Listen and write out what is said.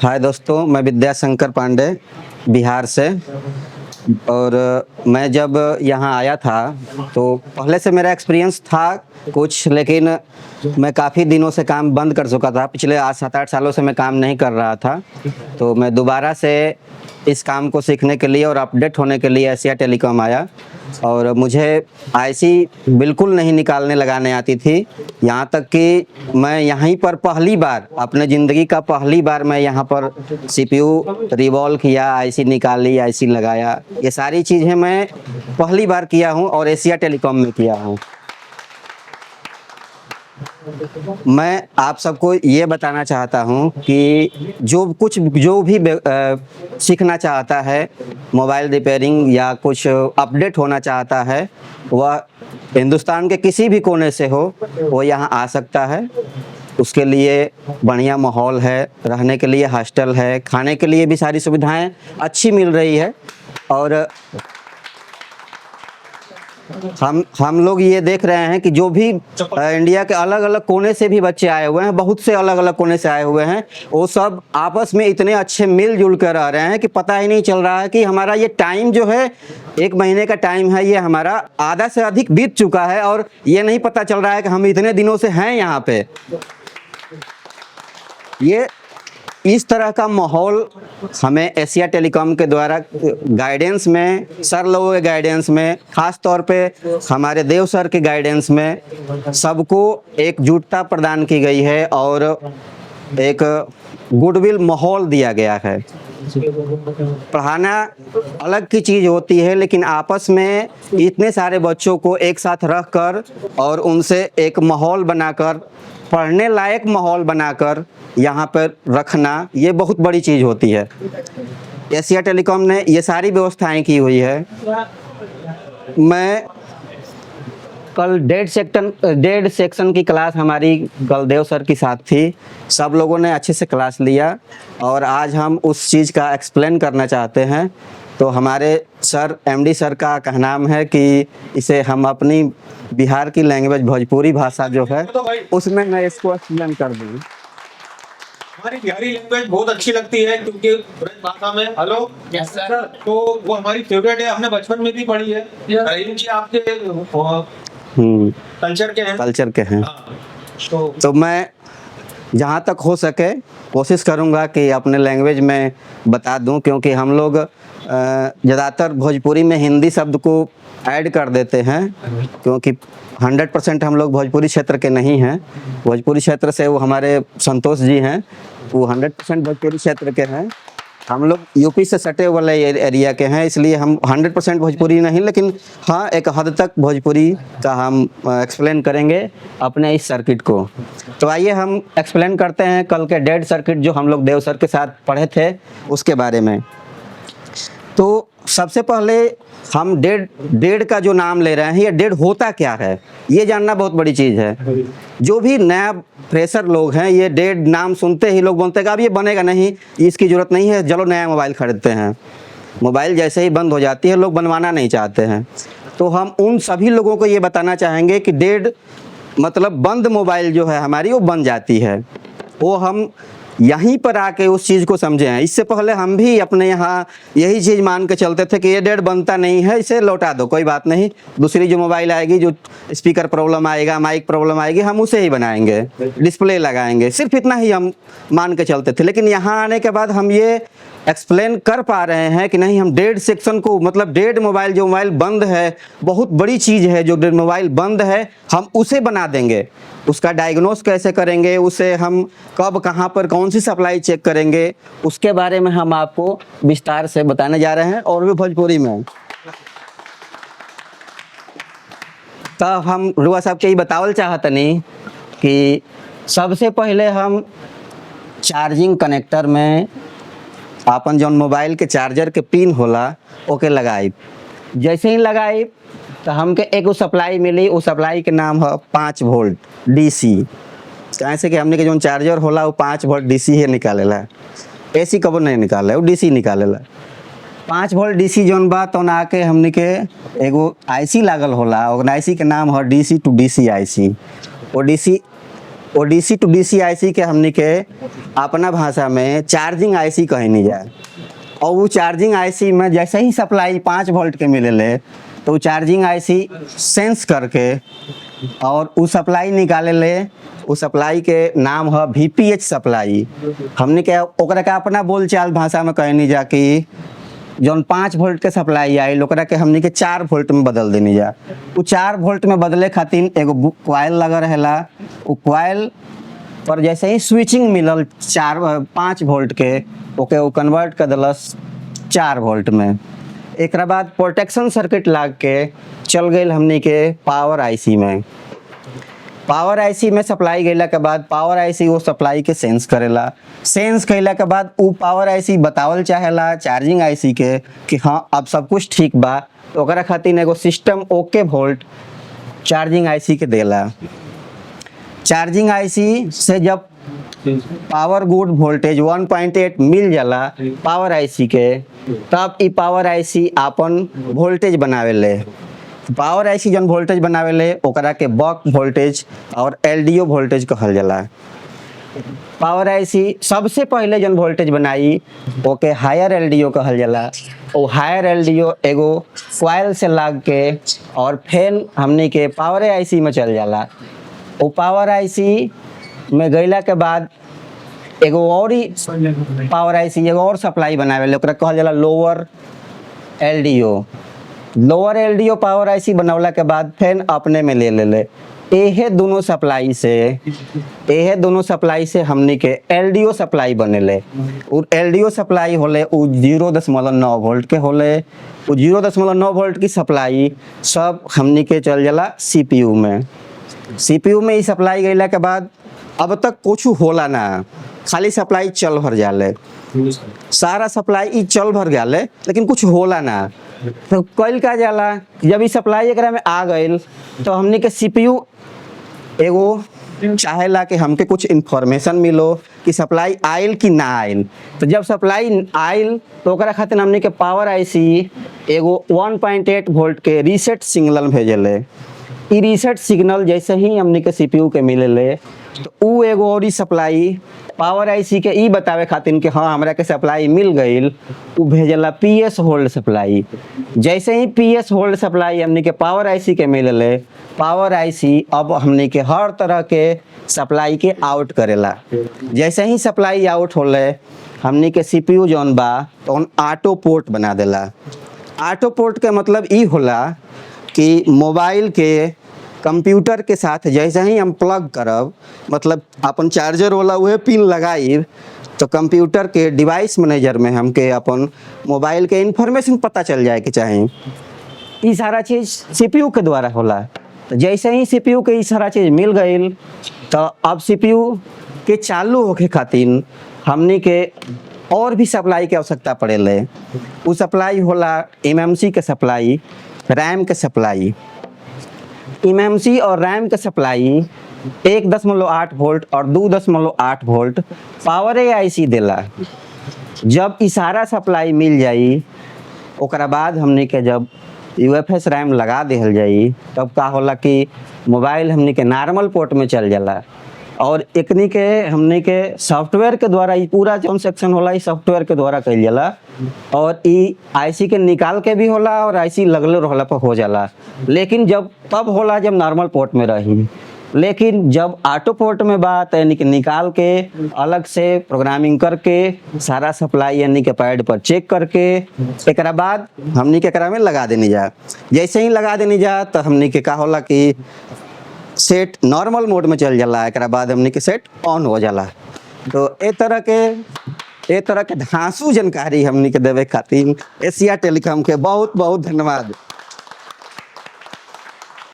हाय दोस्तों, मैं विद्याशंकर पांडे बिहार से। और मैं जब यहाँ आया था तो पहले से मेरा एक्सपीरियंस था कुछ, लेकिन मैं काफ़ी दिनों से काम बंद कर चुका था। पिछले आज 7-8 सालों से मैं काम नहीं कर रहा था। तो मैं दोबारा से इस काम को सीखने के लिए और अपडेट होने के लिए एशिया टेलीकॉम आया। और मुझे आईसी बिल्कुल नहीं निकालने लगाने आती थी, यहाँ तक कि मैं यहीं पर पहली बार अपने ज़िंदगी का पहली बार मैं यहाँ पर सीपीयू रिवॉल्व किया, आईसी निकाली, आईसी लगाया। ये सारी चीज़ें मैं पहली बार किया हूँ और एशिया टेलीकॉम में किया हूँ। मैं आप सबको ये बताना चाहता हूँ कि जो भी सीखना चाहता है, मोबाइल रिपेयरिंग या कुछ अपडेट होना चाहता है, वह हिंदुस्तान के किसी भी कोने से हो, वो यहाँ आ सकता है। उसके लिए बढ़िया माहौल है, रहने के लिए हॉस्टल है, खाने के लिए भी सारी सुविधाएं अच्छी मिल रही है। और हम लोग ये देख रहे हैं कि जो भी इंडिया के अलग अलग कोने से भी बच्चे आए हुए हैं, बहुत से अलग अलग कोने से आए हुए हैं, वो सब आपस में इतने अच्छे मिलजुल कर रह रहे हैं कि पता ही नहीं चल रहा है कि हमारा ये टाइम जो है 1 महीने का टाइम है, ये हमारा आधा से अधिक बीत चुका है और ये नहीं पता चल रहा है कि हम इतने दिनों से हैं यहाँ पे। ये इस तरह का माहौल हमें एशिया टेलीकॉम के द्वारा गाइडेंस में, सर लोगों के गाइडेंस में, ख़ास तौर पे हमारे देव सर के गाइडेंस में सबको एकजुटता प्रदान की गई है और एक गुडविल माहौल दिया गया है। पढ़ाना अलग की चीज़ होती है, लेकिन आपस में इतने सारे बच्चों को एक साथ रख कर और उनसे एक माहौल बनाकर, पढ़ने लायक माहौल बनाकर यहाँ पर रखना, ये बहुत बड़ी चीज़ होती है। एशिया टेलीकॉम ने ये सारी व्यवस्थाएं की हुई है। मैं कल डेढ़ सेक्शन की क्लास हमारी कलदेव सर के साथ थी। सब लोगों ने अच्छे से क्लास लिया और आज हम उस चीज़ का एक्सप्लेन करना चाहते हैं। तो हमारे सर, एमडी सर का कहना है कि इसे हम अपनी बिहार की लैंग्वेज भोजपुरी भाषा जो है उसमें मैं इसको एक्सप्लेन कर दूँ। हमारी बिहारी लैंग्वेज बहुत अच्छी लगती है क्योंकि ब्रज भाषा में हेलो यस सर, तो वो हमारी फेवरेट है। हमने बचपन में भी पढ़ी है। रहीम जी आपके कल्चर के हैं। हाँ। तो मैं जहाँ तक हो सके कोशिश करूँगा कि अपने लैंग्वेज में बता दूँ, क्योंकि हम लोग ज़्यादातर भोजपुरी में हिंदी शब्द को ऐड कर देते हैं, क्योंकि 100% हम लोग भोजपुरी क्षेत्र के नहीं हैं। भोजपुरी क्षेत्र से वो हमारे संतोष जी हैं, वो 100% भोजपुरी क्षेत्र के हैं। हम लोग यूपी से सटे वाले एरिया के हैं, इसलिए हम 100% भोजपुरी नहीं, लेकिन हाँ एक हद तक भोजपुरी का हम एक्सप्लेन करेंगे अपने इस सर्किट को। तो आइए हम एक्सप्लेन करते हैं कल के डेड सर्किट जो हम लोग देव सर के साथ पढ़े थे उसके बारे में। तो सबसे पहले हम डेड का जो नाम ले रहे हैं, ये डेड होता क्या है, ये जानना बहुत बड़ी चीज़ है। जो भी नया फ्रेशर लोग हैं, ये डेड नाम सुनते ही लोग बोलते हैं कि अब ये बनेगा नहीं, इसकी ज़रूरत नहीं है, चलो नया मोबाइल खरीदते हैं। मोबाइल जैसे ही बंद हो जाती है, लोग बनवाना नहीं चाहते हैं। तो हम उन सभी लोगों को ये बताना चाहेंगे कि डेड मतलब बंद मोबाइल जो है हमारी, वो बन जाती है। वो हम यहीं पर आके उस चीज़ को समझे हैं। इससे पहले हम भी अपने यहाँ यही चीज़ मान के चलते थे कि ये डेड बनता नहीं है, इसे लौटा दो, कोई बात नहीं, दूसरी जो मोबाइल आएगी, जो स्पीकर प्रॉब्लम आएगा, माइक प्रॉब्लम आएगी, हम उसे ही बनाएंगे, डिस्प्ले लगाएंगे, सिर्फ इतना ही हम मान के चलते थे। लेकिन यहाँ आने के बाद हम ये एक्सप्लेन कर पा रहे हैं कि नहीं, हम डेड सेक्शन को, मतलब डेड मोबाइल, जो मोबाइल बंद है, बहुत बड़ी चीज़ है, जो डेड मोबाइल बंद है, हम उसे बना देंगे। उसका डायग्नोस कैसे करेंगे, उसे हम कब, कहाँ पर, कौन सी सप्लाई चेक करेंगे, उसके बारे में हम आपको विस्तार से बताने जा रहे हैं, और भी भोजपुरी में। तब हम रुआ साहब के ही बतावल चाहतनी कि सबसे पहले हम चार्जिंग कनेक्टर में अपन जौन मोबाइल के चार्जर के पिन होला ओके लगाई। जैसे ही लगाई तो हमके एगो सप्लाई मिली, उस सप्लाई के नाम है 5 वोल्ट DC। कैसे कि हमने के जौन चार्जर होला वो 5 वोल्ट DC ही निकालेला, AC कबो नहीं निकाले, वो DC निकालेला। 5 वोल्ट DC जौन बा तो ना के हमने के एगो IC लागल होला, और IC के नाम है DC to DC IC। वो DC वो डीसी टू डीसी आईसी के हमनी के अपना भाषा में चार्जिंग आईसी कहनी जाए। और वो चार्जिंग आईसी में जैसे ही सप्लाई 5 वोल्ट के मिलेले तो वो चार्जिंग आईसी सेंस करके और वो सप्लाई निकाले ले। वो सप्लाई के नाम है VPH सप्लाई। हमने के ओकरा के अपना बोलचाल भाषा में कहनी जा कि जौन 5 वोल्ट के सप्लाई आई ओकरा के हमने के 4 वोल्ट में बदल देनी जा। वो 4 वोल्ट में बदले खातिर एगो क्वाइल लगा रहेला। वो क्वाइल पर जैसे ही स्विचिंग मिलल 5 वोल्ट के ओके वो कन्वर्ट कर दिलस 4 वोल्ट में। एक बाद प्रोटेक्शन सर्किट लाग के चल गई हमनी के पावर आईसी में। पावर आईसी में सप्लाई गईला के बाद पावर आईसी वो सप्लाई के सेंस करेला। सेंस कैला के बाद वो पावर आईसी बतावल चाहेला चार्जिंग आईसी के कि हाँ अब सब कुछ ठीक बा। तो ओकरा खातिर एगो system okay volt charging IC के देला। चार्जिंग आईसी से जब पावर गुड वोल्टेज 1.8 मिल जाला पावर आईसी के, तब ई पावर आईसी आपन वोल्टेज बनावेले। पावर आईसी जन वोल्टेज बनावेले ओकरा के बक वोल्टेज और एलडीओ वोल्टेज कहल जाला। पावर आईसी सबसे पहले जन वोल्टेज बनाई ओके हायर एलडीओ कहल जाला। वो हायर एलडीओ एगो कॉइल से लाग के और फिर हमनी के पावर आईसी में चल जाला। वो पावर आईसी में गईला के बाद एगो और ही पावर आईसी एगो और सप्लाई बनावेले ओकरा कहल जाला lower LDO. Lower LDO power IC बनवला के बाद फिर अपने में ले ले एहे दोनों सप्लाई से हमनी के एलडीओ सप्लाई बनेले। और एलडीओ सप्लाई होले उ 0.9 वोल्ट के होले। उ 0.9 वोल्ट की सप्लाई सब हमनी के चल जाला सीपीयू में। सीपीयू में ही सप्लाई गईला के बाद अब तक कुछ होला ना, खाली सप्लाई चल भर जाले। सारा सप्लाई ई चल भर जाले लेकिन कुछ होला ना। तो कल का जाला जब ई सप्लाई एकरा में आ गईल तो हमनी के सीपीयू एगो चाहेला कि हमके कुछ इन्फॉर्मेशन मिलो कि सप्लाई आयल कि ना आयल। तो जब सप्लाई आयल तो ओकरा खातिर हमनी के पावर आईसी एगो 1.8 वोल्ट के रीसेट सिग्नल भेजेले। ई रीसेट सिग्नल जैसे ही हमनी के सीपीयू के मिलेले तो उ एगो और सप्लाई पावर आईसी के ई बतावे खातिर कि हाँ हमरा के सप्लाई मिल गईल, उ भेजेला पीएस होल्ड सप्लाई। जैसे ही पीएस होल्ड सप्लाई हमनी के पावर आईसी के मिलेले, पावर आईसी अब हमनी के हर तरह के सप्लाई के आउट करेला। जैसे ही सप्लाई आउट होले हमनी के सीपीयू जौन बा तो ऑटो पोर्ट बना देला। ऑटो पोर्ट के मतलब ई होला कि मोबाइल के कंप्यूटर के साथ जैसे ही हम प्लग करब, मतलब अपन चार्जर वाला वह पिन लगाइब तो कंप्यूटर के डिवाइस मैनेजर में हमके अपन मोबाइल के इंफॉर्मेशन पता चल जाए कि चाहे ये सारा चीज़ सीपीयू के द्वारा होला। तो जैसे ही सीपीयू के ये सारा चीज़ मिल गई तो अब सीपीयू के चालू होके खातिर हमनी के और भी सप्लाई के आवश्यकता पड़ेले। वो सप्लाई होला एमएमसी के सप्लाई, रैम के सप्लाई। एमएमसी और रैम के सप्लाई 1.8 वोल्ट और 2.8 वोल्ट पावर आईसी देला। जब ई सारा सप्लाई मिल जाई ओकरा बाद हमनी के जब यूएफएस रैम लगा देहल जाई तब का होला कि मोबाइल हमनी के नॉर्मल पोर्ट में चल जाला। और एकनी के हमनी के सॉफ्टवेयर के द्वारा ई पूरा जौन सेक्शन होला ई सॉफ्टवेयर के द्वारा कइल जाला। और ई आईसी के निकाल के भी होला और आईसी लगले रहला पर हो जाला। लेकिन जब तब होला जब नॉर्मल पोर्ट में रही, लेकिन जब ऑटो पोर्ट में बा तो यानी कि निकाल के अलग से प्रोग्रामिंग करके सारा सप्लाई यानी के पैड पर चेक करके एकरा बाद हमनी के एकरा में लगा देनी जा। जैसे ही लगा देनी जा तो हमनी के का होला कि सेट नॉर्मल मोड में चल जाला। एकरा बाद हमनी के सेट ऑन हो जाला। तो ए तरह के धांसू जानकारी हमनी के देवे खातिर एशिया टेलीकॉम के बहुत बहुत धन्यवाद।